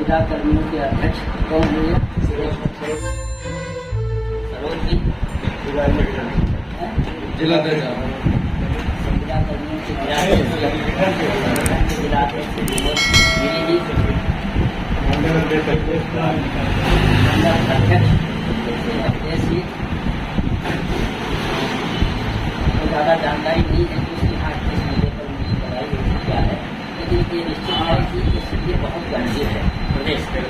संविदा कर्मियों के अध्यक्ष कौन हुए? सरोज जी, जिलाध्यक्ष संविदा कर्मियों के जिलाध्यक्ष गिरी जी, मंडल अध्यक्ष जी। ज़्यादा जानकारी नहीं है कि उसकी हाथ किस मुद्दे पर उनकी लड़ाई होती क्या है, लेकिन ये निश्चित है कि ये स्थिति बहुत गंभीर है प्रदेश में।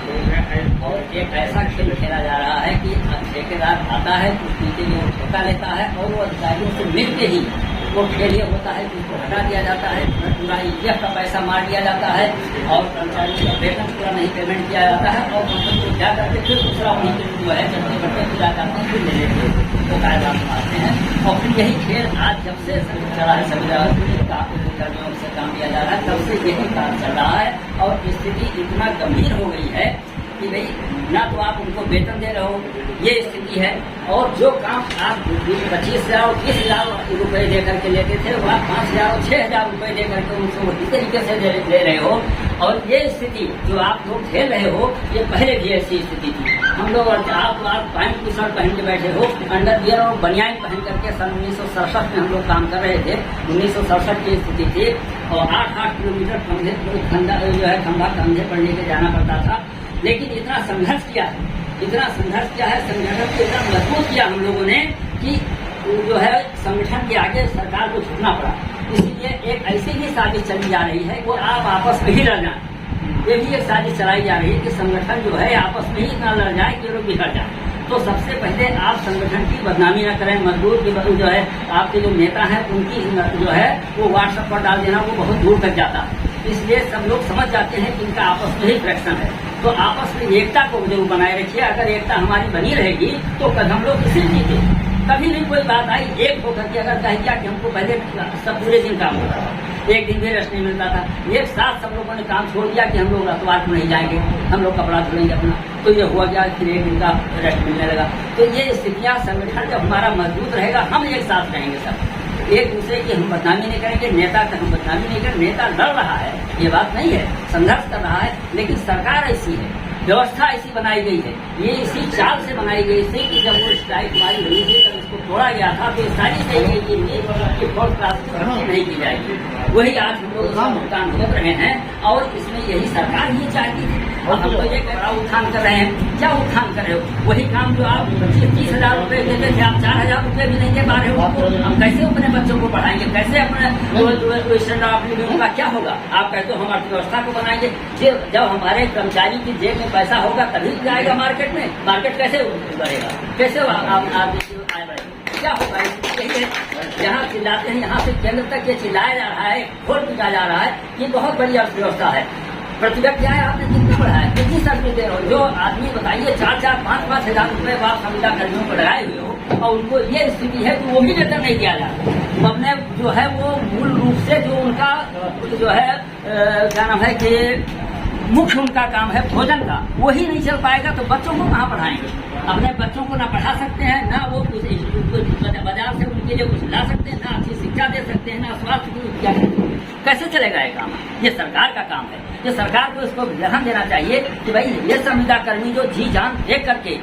और एक ऐसा खेल खेला जा रहा है कि ठेकेदार आता है, कुछ नीचे में वो ठेका लेता है और वो अधिकारियों से मिलके ही वो खेल ये होता है कि उसको हटा दिया जाता है, पूरा ईएफ का पैसा मार दिया जाता है और कर्मचारियों का वेतन पूरा नहीं पेमेंट किया जाता है और मतलब को क्या करके फिर दूसरा वहीं पे जो है चटनी बट्टे पूरा करते हैं, फिर ले लेते हैं, वो कायदा मारते हैं। और फिर यही खेल आज जब से चला है संविदा कर्मियों से काम किया जा रहा है, तब से यही काम चल रहा है। और स्थिति इतना गंभीर हो गई है कि भाई ना तो आप उनको वेतन दे रहे हो, ये स्थिति है, और जो काम आप 25,000 और 30,000 रुपए दे करके लेते थे वो आप 5,000 और 6,000 रुपए दे करके उनको इस तरीके से ले रहे हो। और ये स्थिति जो आप लोग झेल रहे हो, ये पहले भी ऐसी स्थिति थी। हम लोग आप पैंट की शर्ट पहन के बैठे हो, अंडरवियर और बनियान पहन करके सन 1967 में हम लोग काम कर रहे थे। 1967 की स्थिति थी और 8-8 किलोमीटर खंडा जो है खंभा कंधे पर लेके जाना पड़ता था। लेकिन इतना संघर्ष किया है, संगठन को इतना मजबूत किया हम लोगों ने कि जो है संगठन के आगे सरकार को झुकना पड़ा। इसलिए एक ऐसी ही साजिश चली जा रही है वो आप आपस में ही लड़ जाए। ये भी एक साजिश चलाई जा रही है कि संगठन जो है आपस में ही इतना लड़ जाए कि लोग बिगड़ जाए। तो सबसे पहले आप संगठन की बदनामी न करें। मजदूर की जो है आपके जो नेता हैं उनकी जो है वो व्हाट्सएप पर डाल देना वो बहुत दूर तक जाता है। इसलिए सब लोग समझ जाते हैं कि इनका आपस में ही फ्रैक्शन है। तो आपस में एकता को जरूर बनाए रखिए। अगर एकता हमारी बनी रहेगी तो कल हम लोग किसी जीते। कभी भी कोई बात आई एक होकर के अगर कह दिया कि हमको पहले सब पूरे दिन काम होता था, एक दिन भी रेस्ट नहीं मिलता था, एक साथ सब लोगों ने काम छोड़ दिया कि हम लोग रतवार को नहीं जाएंगे, हम लोग कपड़ा धोएंगे अपना, तो ये हुआ क्या फिर एक दिन का रेस्ट मिलने लगा। तो ये स्थितियां संगठन जब हमारा मजबूत रहेगा हम एक साथ रहेंगे सब, एक दूसरे की हम बदनामी नहीं करेंगे। नेता का हम बदनामी नहीं करेंगे। नेता लड़ रहा है ये बात नहीं है, संघर्ष कर रहा है, लेकिन सरकार ऐसी है, व्यवस्था ऐसी बनाई गई है, ये इसी चाल से बनाई गई थी कि जब वो स्ट्राइक हमारी हुई थी तब इसको तोड़ा गया था तो सारी से यही कि फोर्थ क्लास नहीं की जाएगी। वही आज हम लोग उसका भुगतान भुगत रहे हैं और इसमें यही सरकार ही चाहती थी। और हम तो ये बड़ा उत्थान कर रहे हैं। क्या उत्थान कर रहे हो? वही काम जो आप 25-30,000 रुपए देते थे, आप 4,000 रुपए भी नहीं दे पा रहे हो। हम कैसे अपने बच्चों को पढ़ाएंगे? कैसे अपने स्टैंडर्ड ऑफ लिविंग का क्या होगा? आप कहते हो हम अर्थव्यवस्था को बनाएंगे। जब हमारे कर्मचारी की जेब में पैसा होगा तभी जाएगा मार्केट में। मार्केट कैसे बढ़ेगा? कैसे क्या होगा? यही है, यहाँ चिल्लाते हैं, यहाँ से केंद्र तक ये चिल्लाया जा रहा है, खोल पीटा जा रहा है। ये बहुत बड़ी अर्थव्यवस्था है। प्रतिगत क्या है? आपने कितना बढ़ाया, कितनी सर्विस दे रहे हो? जो आदमी बताइए 4-4, 5-5 हजार रुपए आप संविदा कर्मियों को लगाए हुए हो और उनको ये स्थिति है कि वो भी वेतन नहीं दिया जाता। हमने जो है वो मूल रूप से जो उनका जो है क्या नाम है कि मुख्य उनका काम है भोजन का, वही नहीं चल पाएगा तो बच्चों को कहाँ पढ़ाएंगे? अपने बच्चों को ना पढ़ा सकते हैं, ना वो कुछ बाजार से उनके लिए कुछ ला सकते हैं, ना अच्छी शिक्षा दे सकते हैं, ना स्वास्थ्य की क्या कैसे चलेगा ये काम? ये सरकार का काम है। ये सरकार को इसको ध्यान देना चाहिए कि भाई ये संविदा कर्मी जो जी जान दे करके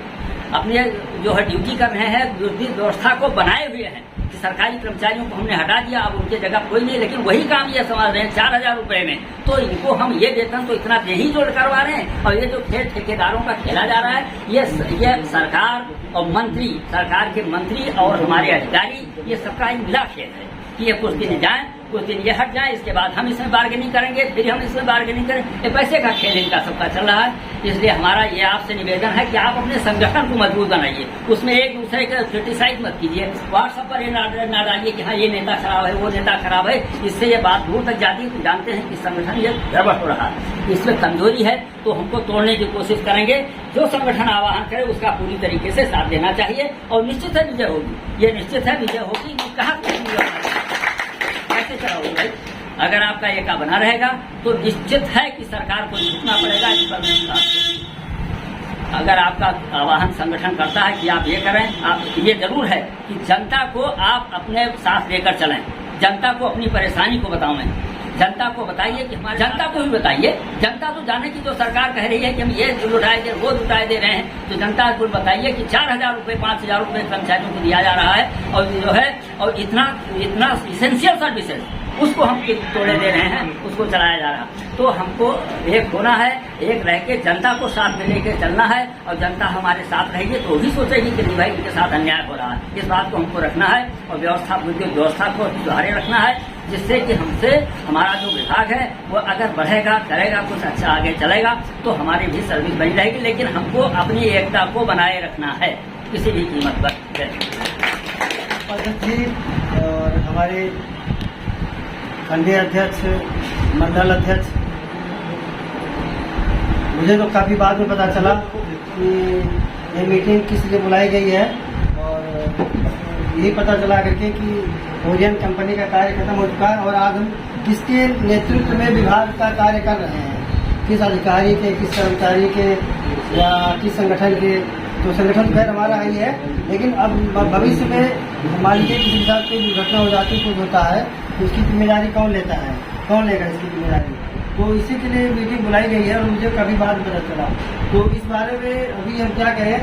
अपने जो है ड्यूटी कर रहे हैं, व्यवस्था को बनाए हुए हैं कि सरकारी कर्मचारियों को हमने हटा दिया, अब उनके जगह कोई नहीं, लेकिन वही काम ये समझ रहे हैं 4,000 रुपए में, तो इनको हम ये वेतन तो इतना दे ही जोड़ करवा रहे हैं। और ये जो खेल ठेकेदारों का खेला जा रहा है, ये सरकार और मंत्री, सरकार के मंत्री और हमारे अधिकारी, ये सबका एक मिला खेल है कि ये कुछ दिन जाए, कुछ दिन ये हट जाए, इसके बाद हम इसमें बार्गेनिंग करेंगे, फिर हम इसमें बार्गेनिंग करें। ये पैसे का खेल इनका सबका चल रहा है। इसलिए हमारा ये आपसे निवेदन है कि आप अपने संगठन को मजबूत बनाइए, उसमें एक दूसरे का क्रिटिसाइज मत कीजिए। व्हाट्सएप पर ये ना डालिए कि हाँ ये नेता खराब है, वो नेता खराब है। इससे ये बात दूर तक जाती है। तो जानते हैं कि संगठन ये गड़बड़ हो रहा है, इसमें कमजोरी है, तो हमको तोड़ने की कोशिश करेंगे। जो संगठन आह्वान करे उसका पूरी तरीके से साथ देना चाहिए और निश्चित है विजय होगी। ये निश्चित है विजय होगी। कहाँ कैसे कराओगे भाई? अगर आपका एका बना रहेगा तो निश्चित है कि सरकार को झुकना पड़ेगा इस पर। अगर आपका आह्वान संगठन करता है कि आप ये करें, आप ये जरूर है कि जनता को आप अपने साथ लेकर चलें, जनता को अपनी परेशानी को बताएं, जनता को बताइए कि हमारी जनता को भी बताइए। जनता तो जाने की जो सरकार कह रही है कि हम ये लुटाए दे वो लुटाए दे रहे हैं, तो जनता को बताइए कि 4,000 रुपये 5,000 रुपये कर्मचारियों को दिया जा रहा है और जो है और इतना इसेंशियल सर्विसेज उसको हम तोड़े दे रहे हैं, उसको चलाया जा रहा। तो हमको एक होना है, एक रह के जनता को साथ में लेके चलना है और जनता हमारे साथ रहेगी तो भी सोचेगी कि नहीं भाई इनके साथ अन्याय हो रहा है। इस बात को हमको रखना है और व्यवस्था को सुधारे रखना है, जिससे कि हमसे हमारा जो विभाग है वो अगर बढ़ेगा करेगा कुछ अच्छा आगे चलेगा तो हमारी भी सर्विस बनी रहेगी। लेकिन हमको अपनी एकता को बनाए रखना है किसी भी कीमत पर। अध्यक्ष जी और हमारे खंडीय अध्यक्ष, मंडल अध्यक्ष, मुझे तो काफ़ी बाद में पता चला कि ये मीटिंग किस लिए बुलाई गई है और यही पता चला करके कि ओरियन कंपनी का कार्य खत्म हो चुका है और आज हम किसके नेतृत्व में विभाग का कार्य कर रहे हैं, किस अधिकारी के, किस कर्मचारी के या किस संगठन के। तो संगठन खैर हमारा ही है, लेकिन अब भविष्य में मान लीजिए किसी के साथ कोई दुर्घटना हो जाती है, कुछ होता है तो उसकी जिम्मेदारी कौन लेता है, कौन लेगा इसकी जिम्मेदारी। तो इसी के लिए मीटिंग बुलाई गई है और मुझे कभी बाद पता चला। तो इस बारे में अभी हम क्या कहें,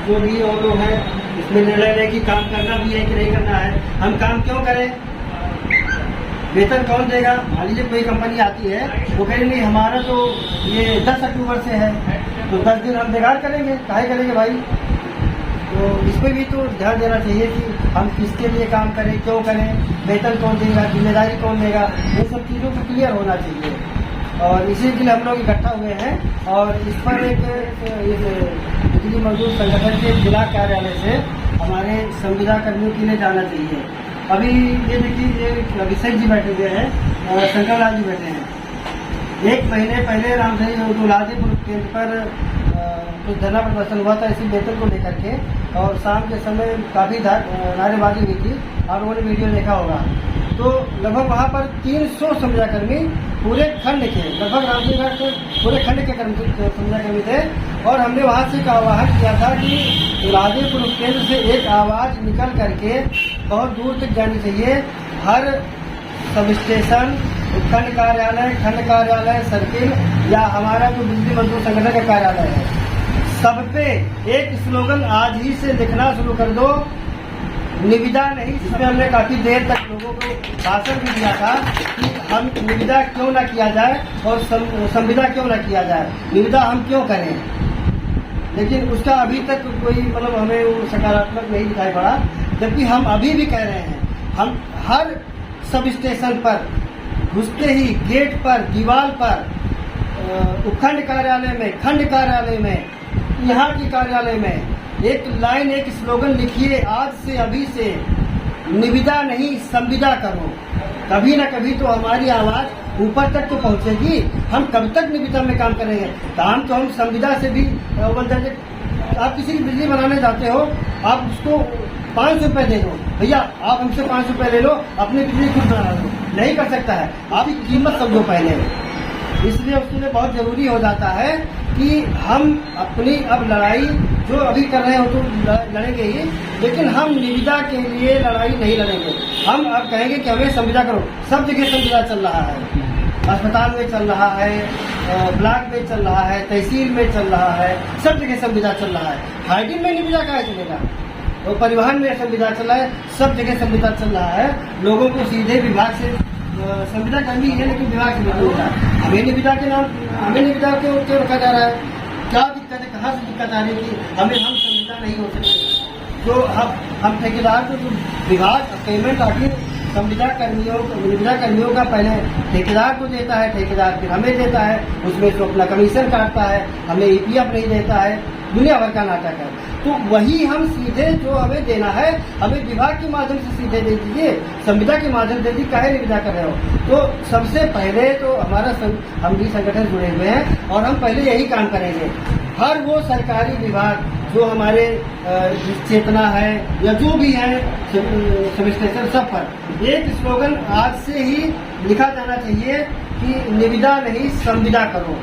जो भी और लोग हैं इसमें निर्णय लें कि काम करना भी है कि नहीं करना है। हम काम क्यों करें, वेतन कौन देगा। मान लीजिए कोई कंपनी आती है वो कहेगी नहीं हमारा तो ये 10 अक्टूबर से है तो 10 दिन हम बेकार करेंगे, काहे करेंगे भाई। तो इस पर भी तो ध्यान देना चाहिए कि हम किसके लिए काम करें, क्यों करें, वेतन कौन देगा, जिम्मेदारी कौन लेगा, ये सब चीज़ों को क्लियर होना चाहिए। और इसी के लिए हम लोग इकट्ठा हुए हैं और इस पर एक बिजली मजदूर संगठन के जिला कार्यालय से हमारे संविदा कर्मियों के लिए जाना चाहिए। अभी ये देखिए अभिषेक जी बैठे हुए हैं और शंकर लाल जी बैठे हैं। 1 महीने पहले दुलादीपुर केंद्र पर कुछ धरना प्रदर्शन हुआ था इसी वेतन को लेकर के और शाम के समय काफ़ी नारेबाजी हुई थी और उन्होंने वीडियो देखा होगा। तो लगभग वहाँ पर 300 संविदाकर्मी पूरे खंड के, लगभग रामदेवघाट के पूरे खंड के संविदाकर्मी थे और हमने वहाँ से एक आह्वान किया था कि दुलादीपुर केंद्र से एक आवाज़ निकल करके बहुत दूर तक जानी चाहिए। हर सब स्टेशन, खंड कार्यालय, सर्किल या हमारा जो बिजली मजदूर संगठन का कार्यालय है, सब पे एक स्लोगन आज ही से लिखना शुरू कर दो, निविदा नहीं। इसमें हमने काफी देर तक लोगों को भाषण भी दिया था कि हम निविदा क्यों ना किया जाए और संविदा क्यों ना किया जाए, निविदा हम क्यों करें। लेकिन उसका अभी तक कोई मतलब हमें वो सकारात्मक नहीं दिखाई पड़ा, जबकि हम अभी भी कह रहे हैं। हम हर सब स्टेशन पर घुसते ही गेट पर, दीवार पर, उपखंड कार्यालय में, खंड कार्यालय में, यहाँ की कार्यालय में एक लाइन, एक स्लोगन लिखिए, आज से अभी से निविदा नहीं संविदा करो। कभी ना कभी तो हमारी आवाज ऊपर तक तो पहुंचेगी। हम कब तक निविदा में काम करेंगे, काम तो हम संविदा से भी अव्वल दर्जे। आप किसी की बिजली बनाने जाते हो, आप उसको 500 रुपये दे दो, भैया आप हमसे 500 रुपये ले लो, अपनी बिजली खुद बना लो, नहीं कर सकता है। आपकी कीमत समझो पहले। इसलिए उसके लिए बहुत जरूरी हो जाता है कि हम अपनी अब लड़ाई जो अभी कर रहे हो तो लड़ेंगे ही, लेकिन हम निविदा के लिए लड़ाई नहीं लड़ेंगे। हम अब कहेंगे कि हमें संविदा करो। सब जगह संविदा चल रहा है, अस्पताल में चल रहा है, ब्लॉक में चल रहा है, तहसील में चल रहा है, सब जगह संविदा चल रहा है। हाइजीन में निविदा कहाँ चलेगा, और परिवहन में संविदा चल रहा है, सब जगह संविदा चल रहा है। लोगों को सीधे विभाग से संविदा कर्मी है लेकिन विभाग से नहीं होता। हमें निविदा के नाम, हमें निविदा क्यों रखा जा रहा है, क्या दिक्कत है, कहाँ से दिक्कत आ रही है कि हमें हम संविदा नहीं हो सकते। तो हम ठेकेदार को जो विभाग पेमेंट आखिर निविदा कर्मियों का पहले ठेकेदार को देता है, ठेकेदार फिर हमें देता है, उसमें से अपना कमीशन काटता है, हमें ईपीएफ नहीं देता है, दुनिया भर का नाटक है। तो वही हम सीधे जो हमें देना है, हमें विभाग के माध्यम से सीधे दे दीजिए, संविदा के माध्यम से दी, काहे निविदा कर रहे हो। तो सबसे पहले तो हमारा हम भी संगठन जुड़े हुए हैं और हम पहले यही काम करेंगे। हर वो सरकारी विभाग जो हमारे चेतना है या जो भी है सब स्टेशन, सब पर एक स्लोगन आज से ही लिखा जाना चाहिए कि निविदा नहीं संविदा करो।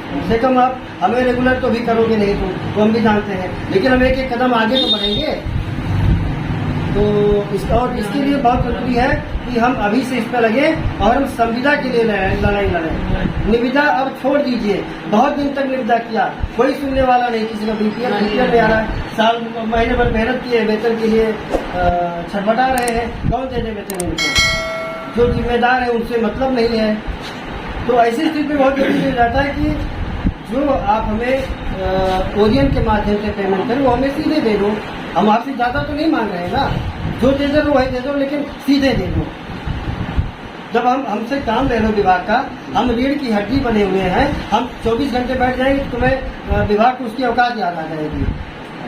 कम से कम आप हमें रेगुलर तो भी करोगे नहीं तो हम भी जानते हैं, लेकिन हम एक कदम आगे तो बढ़ेंगे। तो और इसके लिए बहुत जरूरी है कि हम अभी से इस पर लगे और हम संविदा के लिए लड़ाई लड़ें। निविदा अब छोड़ दीजिए, बहुत दिन तक निविदा किया, कोई सुनने वाला नहीं, किसी का बीपीएल में आ रहा है, साल महीने भर मेहनत किए वेतन के लिए छटपटा रहे हैं, कौन देने वेतन उनको? जो जिम्मेदार है उनसे मतलब नहीं है। तो ऐसी स्थिति में बहुत जरूरी हो जाता है कि जो आप हमें ओरियन के माध्यम से पेमेंट करें वो हमें सीधे दे दो। हम आपसे ज़्यादा तो नहीं मांग रहे हैं ना, जो दे दो वही दे दो, लेकिन सीधे दे दो। जब हमसे काम ले लो विभाग का, हम रीढ़ की हड्डी बने हुए हैं, हम 24 घंटे बैठ जाएंगे, तुम्हें विभाग को उसकी औकात याद आ जाएगी।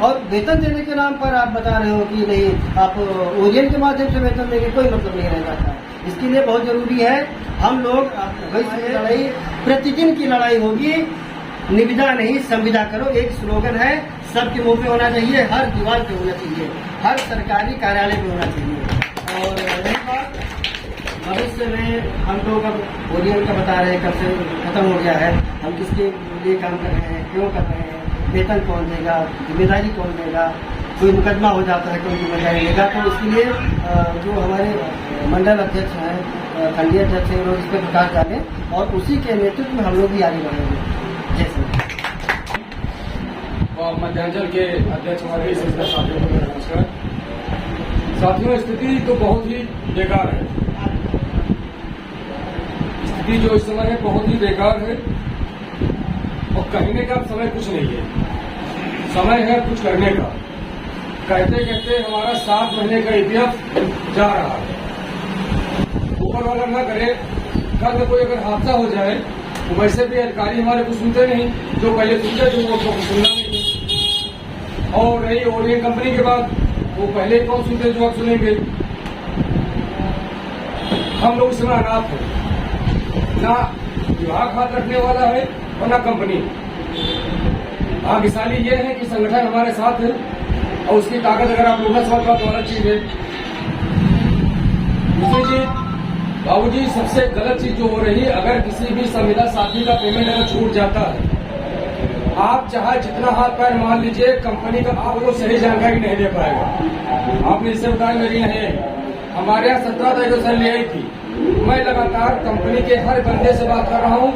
और वेतन देने के नाम पर आप बता रहे हो कि नहीं आप ओरियन के माध्यम से वेतन देंगे, कोई मतलब नहीं रह जाता है। इसके लिए बहुत जरूरी है हम लोग लड़ाई, प्रतिदिन की लड़ाई होगी, निविदा नहीं संविदा करो एक स्लोगन है, सबके मुंह पे होना चाहिए, हर दीवार पे होना चाहिए, हर सरकारी कार्यालय पे होना चाहिए। और रही बात भविष्य में, हम लोग अब ओरियन का बता रहे हैं कब से खत्म हो गया है, हम किसके लिए काम कर रहे हैं, क्यों कर रहे हैं, वेतन कौन देगा, जिम्मेदारी कौन देगा, कोई मुकदमा हो जाता है कोई जिम्मेदारी लेगा। तो इसके लिए जो हमारे मंडल अध्यक्ष हैं, खंडीय अध्यक्ष हैं, लोग इस पर प्रकाश डालें और उसी के नेतृत्व में हम लोग भी आगे बढ़ेंगे। जैसे मध्यांचल के अध्यक्ष हमारे साथियों को नमस्कार। साथियों, स्थिति तो बहुत ही बेकार है, स्थिति जो इस समय है बहुत ही बेकार है और कहने का समय कुछ नहीं है, समय है कुछ करने का। कहते कहते हमारा 7 महीने का ईपीएफ जा रहा है। ऊपर वाला न करे, कल में कोई अगर हादसा हो जाए तो वैसे भी अधिकारी हमारे को सुनते नहीं, जो पहले सुनते थे वो सुनना नहीं। और रही ओरियन कंपनी के बाद, वो पहले कौन सुनते जो अब सुनेंगे। हम लोग इस समय अनाथ हैं, ना विभाग हाथ रखने वाला है और ना कंपनी। भाग्यशाली ये है कि संगठन हमारे साथ है और उसकी ताकत अगर आप लोग समझ पाओ तो अलग चीज है। दूसरी चीज, बाबूजी, सबसे गलत चीज जो हो रही है, अगर किसी भी संविदा साथी का पेमेंट अगर छूट जाता है, आप चाहे जितना हाथ पैर मान लीजिए, कंपनी का आपको सही जानकारी नहीं दे पाएगा। आपने इससे बताया मेरी नहीं, हमारे यहाँ 17 तारीख को सैलरी आई थी। मैं लगातार कंपनी के हर बंदे से बात कर रहा हूँ,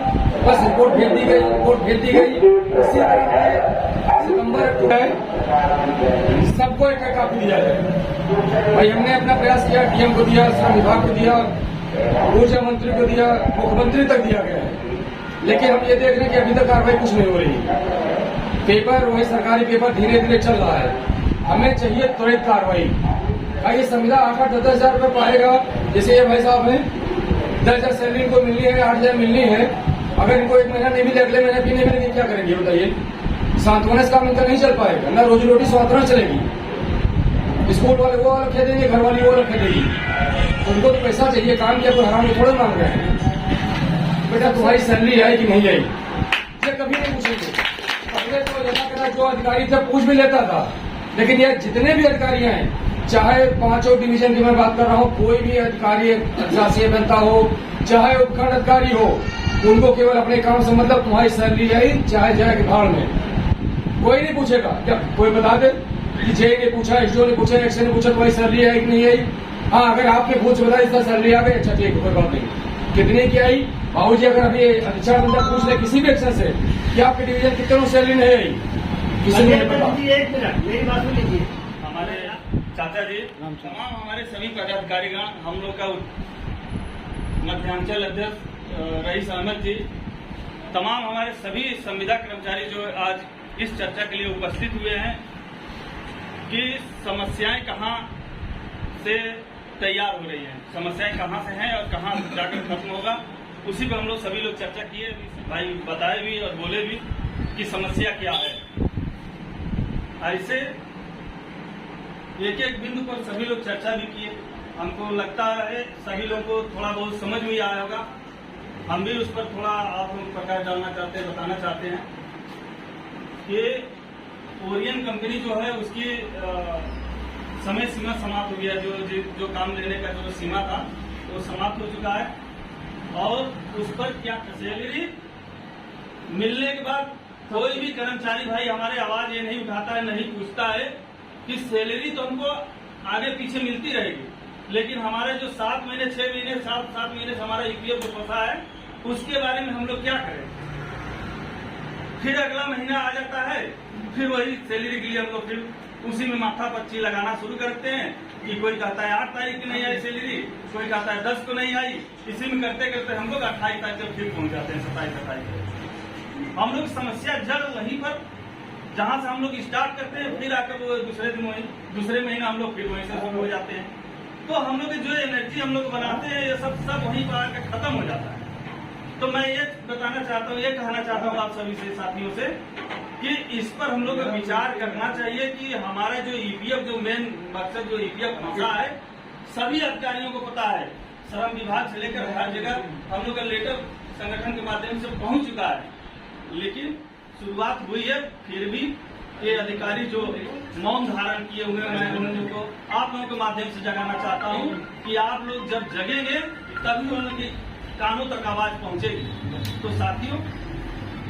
बस रिपोर्ट भेज दी गई, रिपोर्ट भेज दी गई। इसी तरह सितंबर सबको एक कापी दिया जाए। भाई हमने अपना प्रयास किया, डीएम को दिया, श्रम विभाग को दिया, ऊर्जा मंत्री को दिया, मुख्यमंत्री तक दिया गया है, लेकिन हम ये देख रहे हैं कि अभी तक कार्रवाई कुछ नहीं हो रही। पेपर वही सरकारी पेपर धीरे धीरे चल रहा है। हमें चाहिए त्वरित कार्रवाई। ये संविदा 8-10 हजार रुपये पाएगा, जैसे ये भाई साहब हैं, 10 हजार सैलरी इनको मिलनी है, 8 हजार मिलनी है। अगर इनको 1 महीना नहीं मिले, अगले महीने भी नहीं मिलेगी, क्या करेंगे बताइए? सांत्वना से काम इनका नहीं चल पाएगा, ना रोजी रोटी सांत्वना चलेगी। स्कूल वाले वो अलग खेदेंगे, घर वाली वो अलग खेदेगी। उनको तो पैसा चाहिए, काम किया कोई हराम थोड़े मांग रहे हैं। बेटा तुम्हारी सैलरी आई कि नहीं आई, ये कभी नहीं पूछेंगे। पहले तो जमा जो अधिकारी थे पूछ भी लेता था, लेकिन ये जितने भी अधिकारी हैं, चाहे 5 डिवीजन की मैं बात कर रहा हूँ, कोई भी अधिकारी शासी अभियंता हो, चाहे उपखंड अधिकारी हो, उनको केवल अपने काम से मतलब तुम्हारी सैलरी आई चाहे जाए भाड़ में, कोई नहीं पूछेगा। जब कोई बता दे कि जे ने पूछा, एसडीओ ने पूछा, एक्स ने पूछा तुम्हारी सैलरी आई कि नहीं आई। हाँ, अगर आपने पूछ बताया इसका सैलरी आ गई, अच्छा ठीक है, कोई बात नहीं। कितने की आई बाबूजी, अगर अभी अच्छा बंदा पूछ ले किसी भी एक्शन से कि आपके डिवीजन कितने सैलरी नहीं आई, किसी ने पता। एक मिनट मेरी बात सुन लीजिए। हमारे चाचा जी, तमाम हमारे सभी पदाधिकारीगण, हम लोग का मध्यांचल अध्यक्ष रईस अहमद जी, तमाम हमारे सभी संविदा कर्मचारी जो आज इस चर्चा के लिए उपस्थित हुए हैं कि समस्याएं कहां से तैयार हो रही हैं, समस्याएं कहां से हैं और कहां जाकर खत्म होगा, उसी पर हम लोग सभी लोग चर्चा किए। भाई बताए भी और बोले भी कि समस्या क्या है। ऐसे एक एक बिंदु पर सभी लोग चर्चा भी किए। हमको लगता है सभी लोगों को थोड़ा बहुत समझ में आया होगा। हम भी उस पर थोड़ा आप लोग प्रकाश डालना चाहते हैं, बताना चाहते हैं कि ओरियन कंपनी जो है उसकी समय सीमा समाप्त हो गया। जो काम लेने का जो सीमा था वो समाप्त हो चुका है और उस पर क्या सैलरी मिलने के बाद कोई भी कर्मचारी भाई हमारे आवाज ये नहीं उठाता है, नहीं पूछता है कि सैलरी तो हमको आगे पीछे मिलती रहेगी, लेकिन हमारे जो 7 महीने 6 महीने 7 महीने से हमारा ईपीएफ जो फंसा है उसके बारे में हम लोग क्या करें। फिर अगला महीना आ जाता है, फिर वही सैलरी के लिए हम लोग फिर उसी में माथा पच्ची लगाना शुरू करते हैं कि कोई कहता है 8 तारीख की नहीं आई सैलरी, कोई कहता है 10 को नहीं आई। इसी में करते करते हम लोग 28 तारीख तक फिर पहुंच जाते हैं, 27 हम लोग समस्या जड़ वहीं पर जहां से हम लोग स्टार्ट करते हैं, फिर आकर वो दूसरे महीने हम लोग फिर वहीं से शुरू हो जाते हैं। तो हम लोग जो एनर्जी हम लोग बनाते हैं ये सब वहीं पर आकर खत्म हो जाता है। तो मैं ये बताना चाहता हूँ, ये कहना चाहता हूँ आप सभी से साथियों से कि इस पर हम लोग विचार करना चाहिए कि हमारा जो ईपीएफ जो मेन मकसद जो ईपीएफ फंसा है, सभी अधिकारियों को पता है, श्रम विभाग से लेकर हर जगह हम लोग का लेटर संगठन के माध्यम से पहुंच चुका है, लेकिन शुरुआत हुई है। फिर भी ये अधिकारी जो मौन धारण किए हुए हैं, मैं उन लोगों को आप लोगों के माध्यम से जगाना चाहता हूँ कि आप लोग जब जगेंगे तभी उन लोगों की कानों तक आवाज पहुंचेगी। तो साथियों,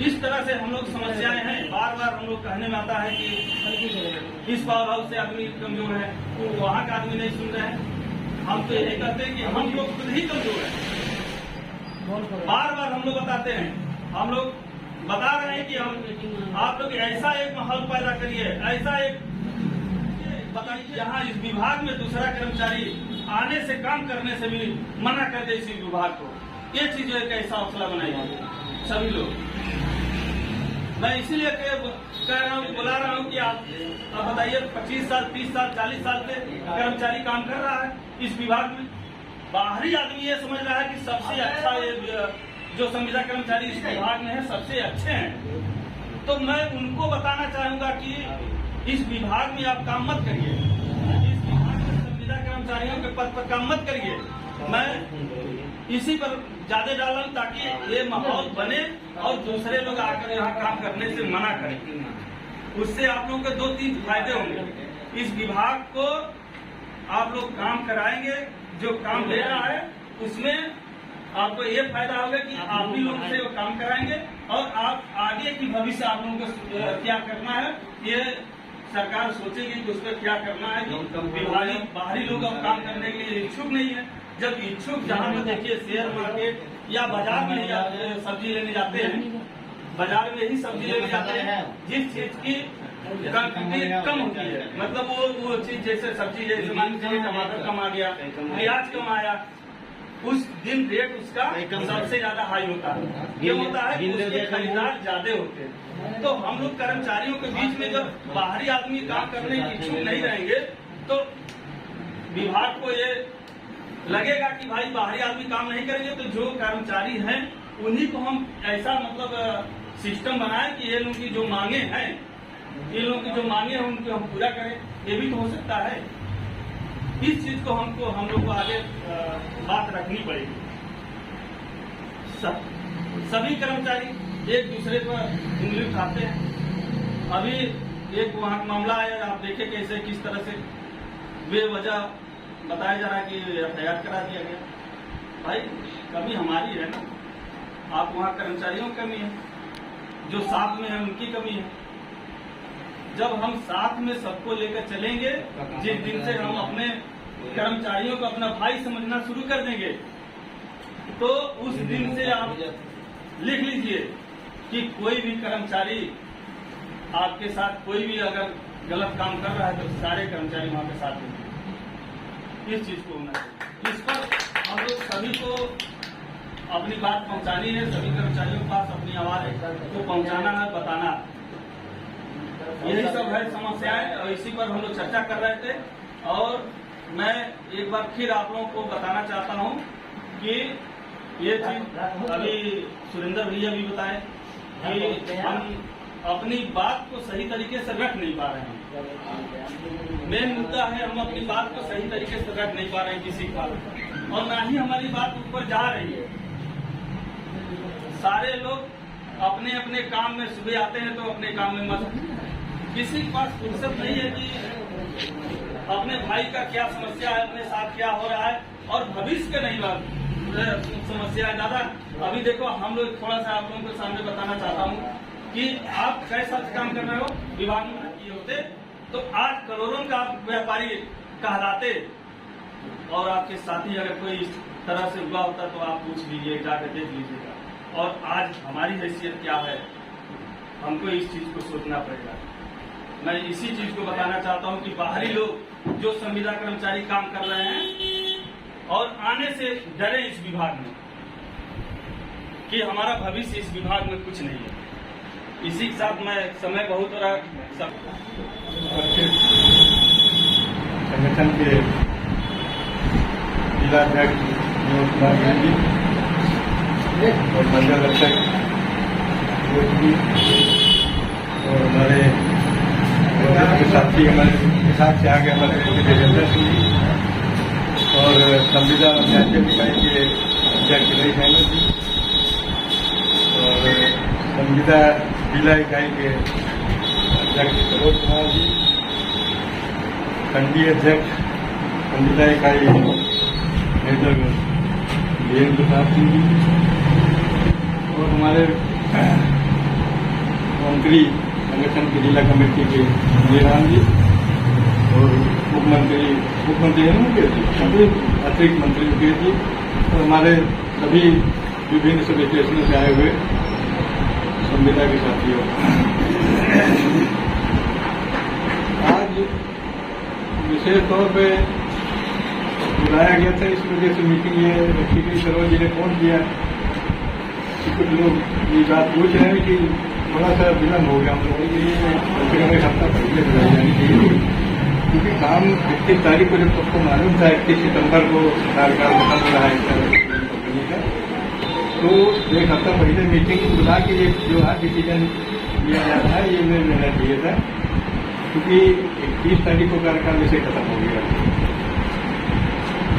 इस तरह से हम लोग समस्याएं हैं, बार बार हम लोग कहने में आता है कि इस पावर हाउस से आदमी कमजोर है, तो वहाँ का आदमी नहीं सुन रहे हैं। हम तो यही कहते हैं कि हम लोग खुद ही कमजोर हैं। बार बार हम लोग बताते हैं, हम लोग बता रहे हैं कि हम आप लोग ऐसा एक माहौल पैदा करिए, ऐसा एक बताइए जहाँ इस विभाग में दूसरा कर्मचारी आने से काम करने से भी मना कर दे इसी विभाग को। ये चीज एक ऐसा हौसला बनाइए सभी लोग। मैं इसीलिए कह रहा हूँ, बुला रहा हूँ कि आप बताइए 25 साल 30 साल 40 साल से कर्मचारी काम कर रहा है इस विभाग में। बाहरी आदमी ये समझ रहा है कि सबसे अच्छा ये जो संविदा कर्मचारी इस विभाग में है सबसे अच्छे हैं। तो मैं उनको बताना चाहूंगा कि इस विभाग में आप काम मत करिए, इस विभाग में संविदा कर्मचारियों के पद पर काम मत करिए। मैं इसी पर ज्यादा डाला ताकि ये माहौल बने और दूसरे लोग आकर यहाँ काम करने से मना करें। उससे आप लोगों को 2-3 फायदे होंगे। इस विभाग को आप लोग काम कराएंगे, जो काम ले रहा है उसमें आपको ये फायदा होगा कि आप भी लोगों से काम कराएंगे और आप आगे की भविष्य आप लोगों को क्या करना है ये सरकार सोचेगी कि उस पर क्या करना है। विभागी बाहरी लोग अब काम करने के लिए इच्छुक नहीं है। जब इच्छुक जहाँ पर देखिए शेयर मार्केट या बाजार में ही सब्जी लेने जाते हैं, बाजार में ही सब्जी लेने जाते हैं जिस चीज की कम होती है, मतलब वो चीज जैसे सब्जी जैसे मान लीजिए टमाटर कम आ गया, प्याज कम आया, उस दिन रेट उसका सबसे ज्यादा हाई होता है। ये होता है कि उसके खरीदार ज्यादा होते हैं। तो हम लोग कर्मचारियों के बीच में जब बाहरी आदमी काम करने की इच्छुक नहीं रहेंगे तो विभाग को ये लगेगा कि भाई बाहरी आदमी काम नहीं करेंगे, तो जो कर्मचारी हैं उन्हीं को हम ऐसा मतलब सिस्टम बनाए कि ये लोगों की जो मांगे हैं, ये लोगों की जो मांगे हैं उनको हम पूरा करें। ये भी तो हो सकता है। इस चीज को हम लोग को आगे बात रखनी पड़ेगी। सभी कर्मचारी एक दूसरे पर उंगली उठाते हैं। अभी एक वहाँ मामला है, आप देखें कैसे किस तरह से बेवजह बताया जा रहा है कि एफआईआर करा दिया गया। भाई कमी हमारी है ना, आप वहाँ कर्मचारियों की कमी है, जो साथ में है उनकी कमी है। जब हम साथ में सबको लेकर चलेंगे, जिस दिन से हम अपने कर्मचारियों को अपना भाई समझना शुरू कर देंगे, तो उस दिन से आप लिख लीजिए कि कोई भी कर्मचारी आपके साथ कोई भी अगर गलत काम कर रहा है तो सारे कर्मचारी वहां पे साथ देंगे। इस चीज को होना चाहिए। इस पर हम लोग सभी को अपनी बात पहुंचानी है, सभी कर्मचारियों के पास अपनी आवाज को पहुंचाना है, बताना है। यही सब है समस्याएं और इसी पर हम लोग चर्चा कर रहे थे। और मैं एक बार फिर आप लोगों को बताना चाहता हूं कि ये चीज अभी सुरेंद्र भैया भी बताए कि हम अपनी बात को सही तरीके से रख नहीं पा रहे हैं। मेन मुद्दा है हम अपनी बात को सही तरीके से रख नहीं पा रहे हैं किसी का, और ना ही हमारी बात ऊपर जा रही है। सारे लोग अपने अपने काम में सुबह आते हैं तो अपने काम में मस्त, किसी के पास फुर्सत नहीं है कि अपने भाई का क्या समस्या है, अपने साथ क्या हो रहा है, और भविष्य का नहीं बात समस्या है। दादा अभी देखो हम लोग थोड़ा सा आप लोगों के सामने बताना चाहता हूँ कि आप कैसा काम कर रहे हो, विभाग में किए होते तो आज करोड़ों का व्यापारी कहलाते और आपके साथी अगर कोई इस तरह से हुआ होता तो आप पूछ लीजिए, जाकर देख लीजिएगा। और आज हमारी हैसियत क्या है, हमको इस चीज को सोचना पड़ेगा। मैं इसी चीज को बताना चाहता हूं कि बाहरी लोग जो संविदा कर्मचारी काम कर रहे हैं और आने से डरे इस विभाग में कि हमारा भविष्य इस विभाग में कुछ नहीं है। इसी के साथ मैं समय बहुत हो रहा संगठन के जिलाध्यक्ष विनोद कुमार गांधी और मंडल अध्यक्ष जी और हमारे के साथी हमारे साथ से आगे हमारे देवेंद्र सिंह जी और संविदा अध्याचक इकाई के अध्यक्ष रही महमद जी और संविदा जिला इकाई के अध्यक्ष सरोज कुमार जी, खंडीय अध्यक्ष संविदा इकाई मेजर वीरेंद्र प्रताप सिंह जी और हमारे मंत्री संगठन की जिला कमेटी के जयराम जी और मुख्यमंत्री अतिरिक्त मंत्री मुकेश जी और हमारे सभी विभिन्न सब स्टेशनों से आए हुए संविदा के साथियों। आज विशेष तौर पे बुलाया गया था, इस वजह से मीटिंग ये रखी गई। सरोज जी ने फोन किया कि कुछ लोग ये बात पूछ रहे हैं कि थोड़ा सा विलम्ब हो गया हम लोगों के लिए, फिर हमें हफ्ता पहले बुलाई जानी चाहिए क्योंकि काम 31 तारीख को जब सबको मालूम था 31 सितंबर को कार्यकाल खत्म हो रहा है कंपनी का, तो एक हफ्ता पहले मीटिंग बुला के ये जो आज डिसीजन लिया जा रहा है ये उन्हें लेना चाहिए था क्योंकि 31 तारीख को कार्यकाल वैसे खत्म हो गया।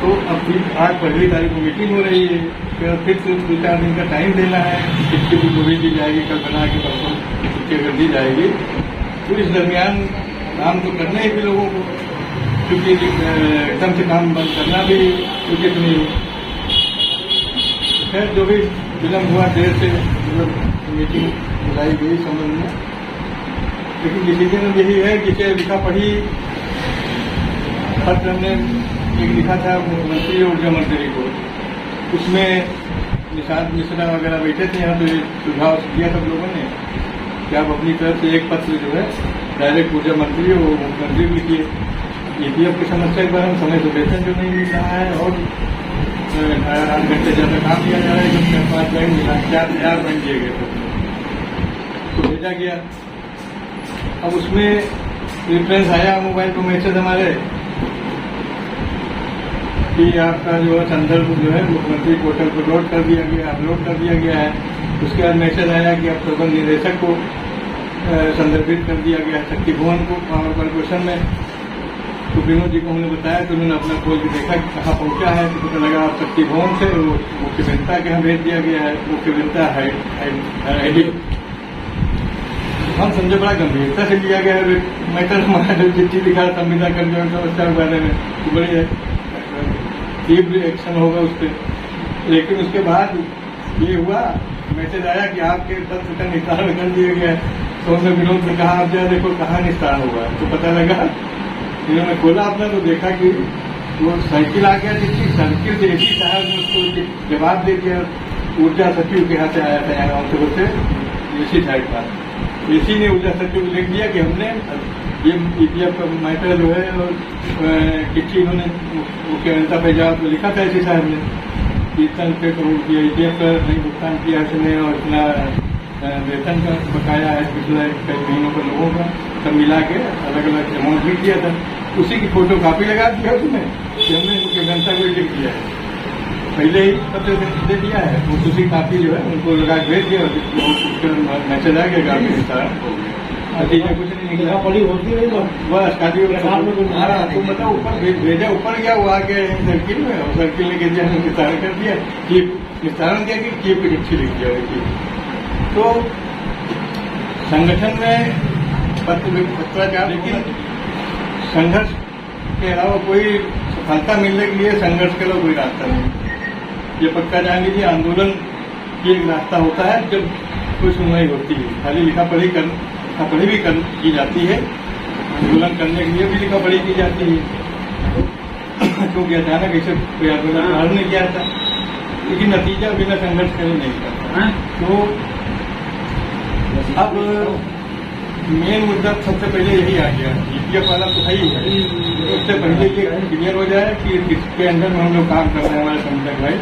तो अब आज 1 तारीख को मीटिंग हो रही है, फिर 2-4 दिन का टाइम देना है, चिट्ठी भी गोभी दी जाएगी, कल बना के परसों चिट्ठी अगर दी जाएगी तो इस दरमियान काम तो करना ही भी लोगों को, क्योंकि एकदम से काम बंद करना भी उचित नहीं है। खैर जो भी विलम्ब हुआ देर से मतलब मीटिंग बुलाई गई संबंध में, लेकिन डिसीजन यही है जिसे लिखा पढ़ी पत्र हमने एक लिखा था मंत्री ऊर्जा मंत्री को, उसमें निशांत मिश्रा वगैरह बैठे थे यहाँ, तो ये सुझाव दिया सब लोगों ने कि आप अपनी तरफ से एक पत्र जो है डायरेक्ट ऊर्जा मंत्री और मुख्यमंत्री को लिखिए। ईपीएफ की समस्या के बारे में समय से वेतन जो नहीं मिल रहा है और 8 घंटे ज़्यादा काम किया जा रहा है, जब 5 बैंक मिला 4 बैंक दिए गए तो भेजा गया। अब उसमें रिफरेंस आया मोबाइल पर मैसेज हमारे कि आपका जो है संदर्भ जो है मुख्यमंत्री पोर्टल पर अपलोड कर दिया गया है। उसके बाद मैसेज आया कि अब प्रबंध निदेशक को संदर्भित कर दिया गया है, शक्ति भवन को पावर कॉर्पोरेशन में। तो विनोद जी को हमने बताया तो उन्होंने अपना खोल के देखा कि कहाँ पहुंचा है, तो पता लगा आप शक्ति भवन से वो मुख्य अभियंता के यहाँ भेज दिया गया है। मुख्य अभियंता है हम समझे बड़ा गंभीरता से लिया गया है मैटर। हमारा जो चिट्ठी लिखा संविदा कर्मियों की समस्या के बारे में तो बड़ी तीव्र एक्शन होगा उस पर। लेकिन उसके बाद ये हुआ मैसेज आया कि आपके पत्र का निस्तारण कर दिया गया। तो हमने विनोद से कहा आप जरा देखो कहाँ निस्तारण हुआ। तो पता लगा इन्होंने खोला अपना तो देखा कि वो साइकिल आ गया, जिसकी साइकिल से एसी साहब ने उसको जवाब दे दिया। ऊर्जा सचिव के यहाँ से आया था यहाँ गाँव से बोलते एसी साइड का। एसी ने ऊर्जा सचिव को लिख दिया कि हमने ये ईपीएफ का मैटर जो है और चिट्ठी इन्होंने मुख्यमंत्री पे जवाब लिखा था एसी साहब ने इतना पे ईपीएफ का नहीं भुगतान किया इसने और इतना वेतन का बकाया है पिछले कई महीनों के लोगों का सब मिला के अलग अलग अमाउंट भी किया था। उसी की फोटो कापी लगा दिया उसमें कि हमने मुख्यमंत्री को लिख दिया है, पहले ही पत्र दे दिया है। उसी कापी जो है उनको लगा भेज दिया, मैसेज आ गया काफी विस्तार हो गया। नतीजा कुछ नहीं निकला, बड़ी होती है बस खाली तुम बताओ ऊपर भेजा, ऊपर गया वो आ गया सर्किल में और सर्किल ने कह दिया निस्तारण कर दिया कि निस्तारण किया कि कीप की चिट्ठी लिख दिया। तो संगठन में पत्राचार, लेकिन संघर्ष के अलावा कोई सफलता मिलने के लिए संघर्ष के अलावा कोई रास्ता नहीं। ये पक्का जान लीजिए आंदोलन की एक रास्ता होता है जब कोई सुनवाई होती है। खाली लिखा पढ़ी की जाती है, आंदोलन करने के लिए भी लिखा पढ़ी की जाती है। क्योंकि अचानक ऐसे प्रारंभ नहीं किया था, लेकिन नतीजा बिना संघर्ष करे नहीं करता। तो अब मेन मुद्दा सबसे पहले यही आ गया, ईपीएफ वाला तो है ही है। उससे पहले ये क्लियर हो जाए कि किसके अंदर में हम लोग काम कर रहे हैं। हमारे संगठन भाई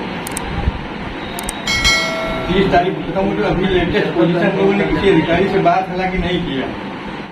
30 तारीख को खत्म हो, अभी लेटेस्ट पोजीशन लोगों ने किसी अधिकारी से बात हालांकि नहीं किया।